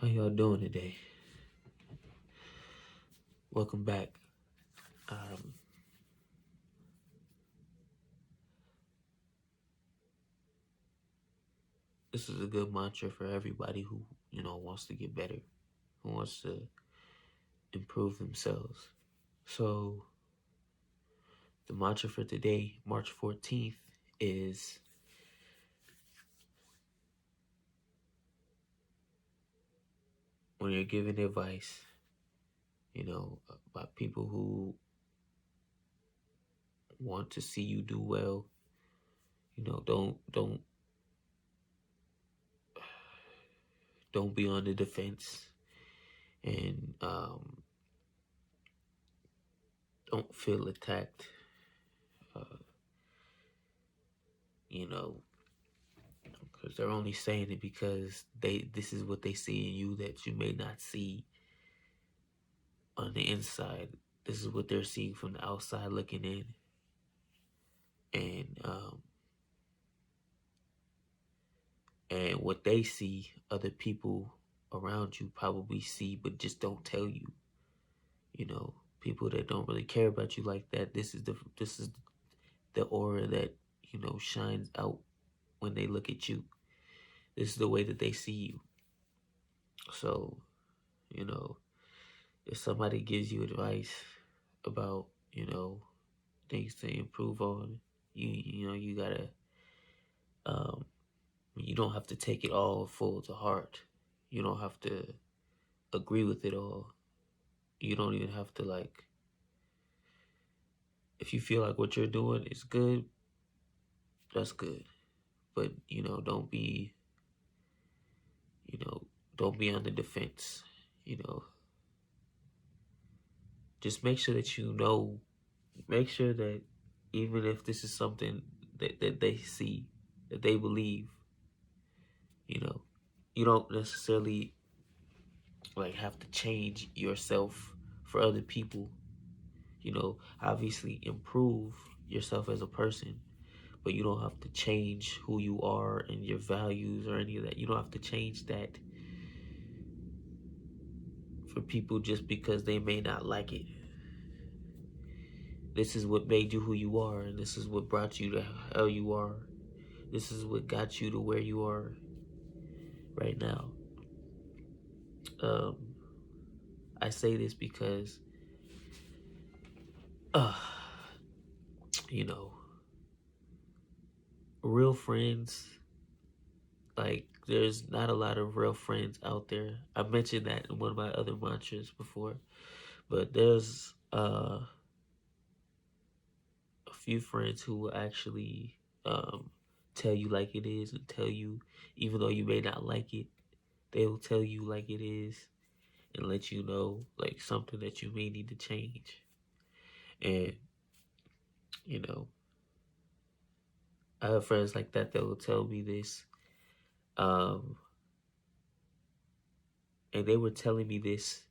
How y'all doing today? Welcome back. Um, this is a good mantra for everybody who wants to get better, who wants to improve themselves. So the mantra for today, March 14th, is when you're giving advice, about people who want to see you do well. Don't be on the defense, and don't feel attacked. Uh, you know, because they're only saying it because this is what they see in you that you may not see on the inside. This is what they're seeing from the outside looking in, and what they see, other people around you probably see, but just don't tell you. People that don't really care about you like that. This is the aura that shines out when they look at you. This is the way that they see you. So, you know, if somebody gives you advice about, things to improve on, you gotta, um, you don't have to take it all full to heart. You don't have to agree with it all. You don't even have to if you feel like what you're doing is good, that's good. But, you know, don't be on the defense, you know. Just make sure that make sure that even if this is something that they see, that they believe, you know, you don't necessarily have to change yourself for other people. Obviously improve yourself as a person, but you don't have to change who you are and your values or any of that. You don't have to change that for people just because they may not like it. This is what made you who you are, and this is what brought you to how you are. This is what got you to where you are right now. Um, I say this because, uh, you know, real friends, there's not a lot of real friends out there. I mentioned that in one of my other mantras before, but there's a few friends who will actually tell you like it is and tell you, even though you may not like it, they'll tell you like it is and let you know something that you may need to change. And, you know, I have friends like that will tell me this. Um, and they were telling me this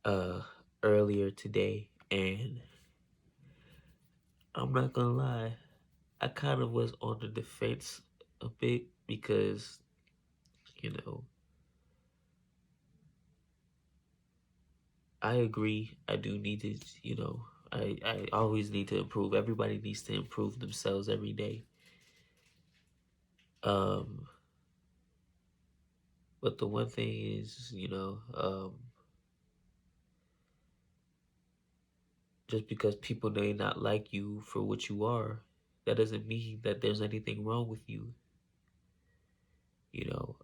uh, earlier today. And I'm not going to lie, I kind of was on the defense a bit because, you know, I agree. I do need to, I always need to improve. Everybody needs to improve themselves every day. Um, but the one thing is, just because people may not like you for what you are, that doesn't mean that there's anything wrong with you. You know,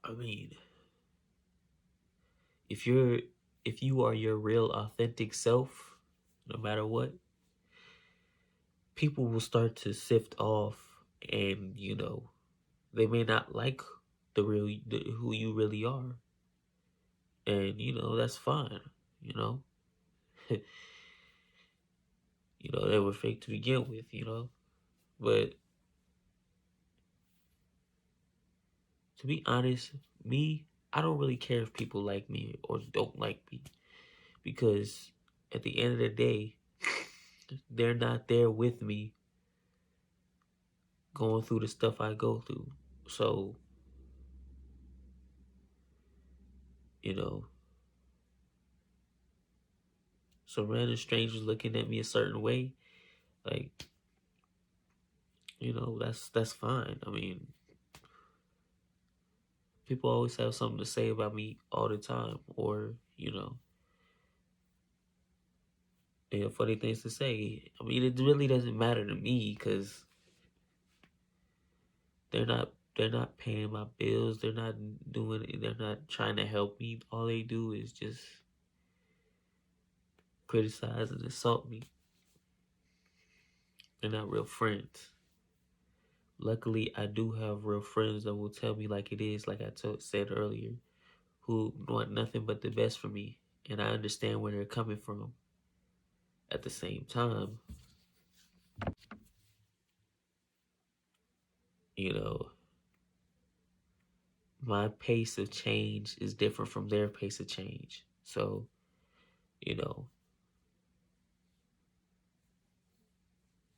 I mean, if you are your real authentic self, no matter what, people will start to sift off, and they may not like who you really are, and that's fine. You know, they were fake to begin with. But to be honest, I don't really care if people like me or don't like me, because at the end of the day, they're not there with me going through the stuff I go through. So, you know, so random strangers looking at me a certain way, like, that's fine. I mean, people always have something to say about me all the time, or they have funny things to say. I mean, it really doesn't matter to me because they're not paying my bills. They're not doing it. They're not trying to help me. All they do is just criticize and insult me. They're not real friends. Luckily, I do have real friends that will tell me like it is, like I said earlier, who want nothing but the best for me, and I understand where they're coming from. At the same time, you know, my pace of change is different from their pace of change. So, you know,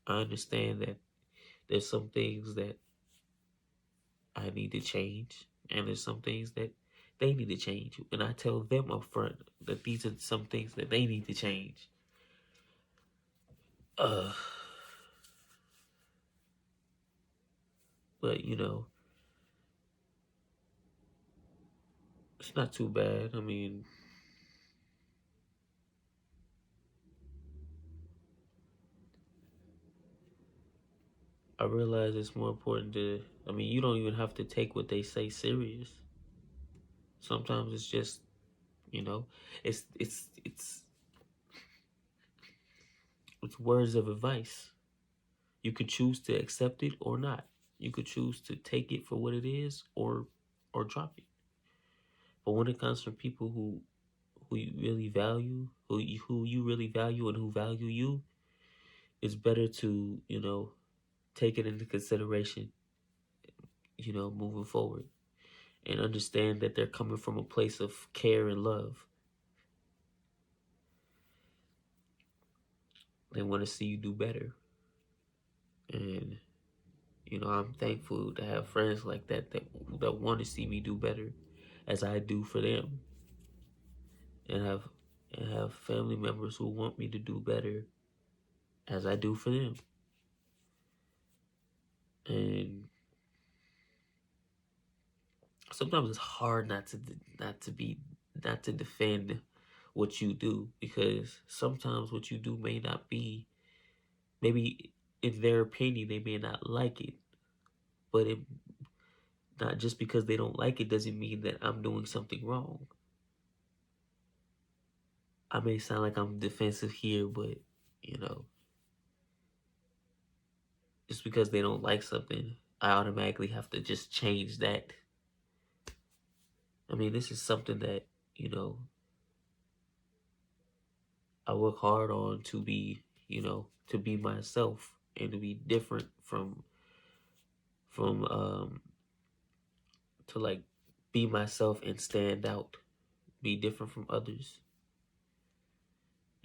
I understand that there's some things that I need to change, and there's some things that they need to change. And I tell them up front that these are some things that they need to change. Uh, but it's not too bad. I mean, I realize it's more important to. I mean, you don't even have to take what they say serious. Sometimes it's just, you know, it's words of advice. You could choose to accept it or not. You could choose to take it for what it is or drop it. But when it comes from people who you really value, who you really value and who value you, it's better to take it into consideration. Moving forward, and understand that they're coming from a place of care and love. They want to see you do better, and I'm thankful to have friends like that want to see me do better, as I do for them, and have family members who want me to do better as I do for them. And sometimes it's hard not to defend what you do, because sometimes what you do may not be, maybe in their opinion they may not like it, but it not just because they don't like it doesn't mean that I'm doing something wrong. I may sound like I'm defensive here, but you know, just because they don't like something, I automatically have to just change that. I mean, this is something that, you know, I work hard on to be, to be myself and to be different from to like be myself and stand out, be different from others.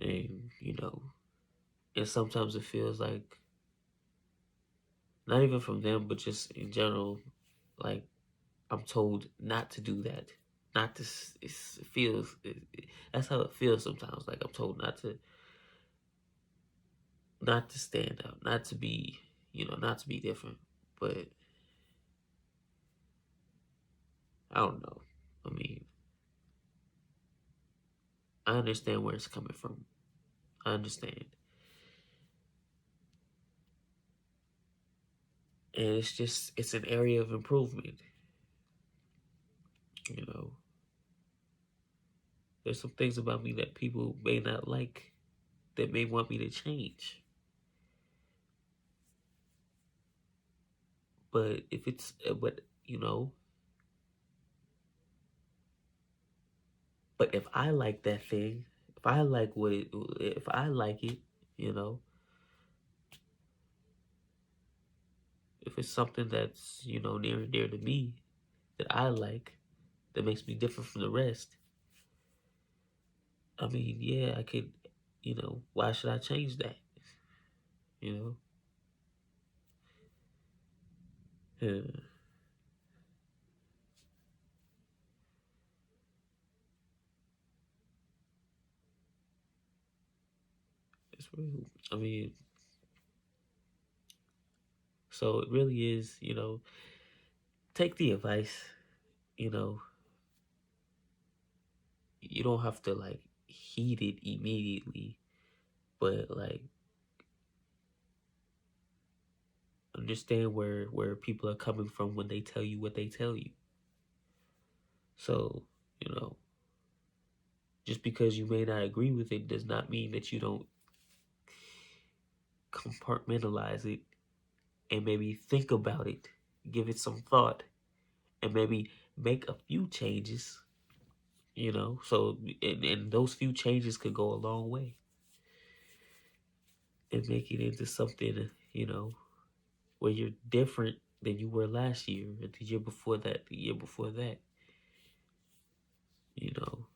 And, and sometimes it feels like, not even from them, but just in general, like I'm told not to do that. Not to, it feels, that's how it feels sometimes. Like I'm told not to stand out, not to be, not to be different. But I don't know. I mean, I understand where it's coming from. I understand. And it's an area of improvement. You know, there's some things about me that people may not like, that may want me to change. But if it's, but if I like that thing, if I like it, you know, if it's something that's, near and dear to me, that I like, that makes me different from the rest, I mean, yeah, I could, why should I change that? You know, Yeah, it's real. I mean, so it really is, take the advice, you know, you don't have to like heed it immediately, but like understand where people are coming from when they tell you what they tell you. So, you know, just because you may not agree with it does not mean that you don't compartmentalize it and maybe think about it, give it some thought, and maybe make a few changes, so and those few changes could go a long way and make it into something, where you're different than you were last year, or the year before that, the year before that, you know.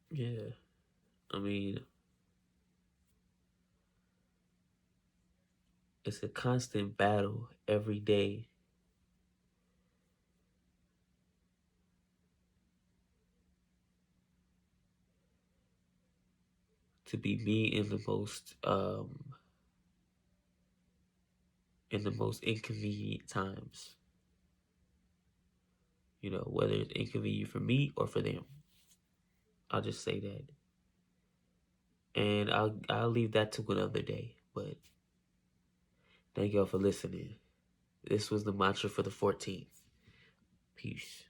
Yeah, I mean, it's a constant battle every day to be me in the most inconvenient times. Whether it's inconvenient for me or for them. I'll just say that. And I'll leave that to another day. But thank y'all for listening. This was the mantra for the 14th. Peace.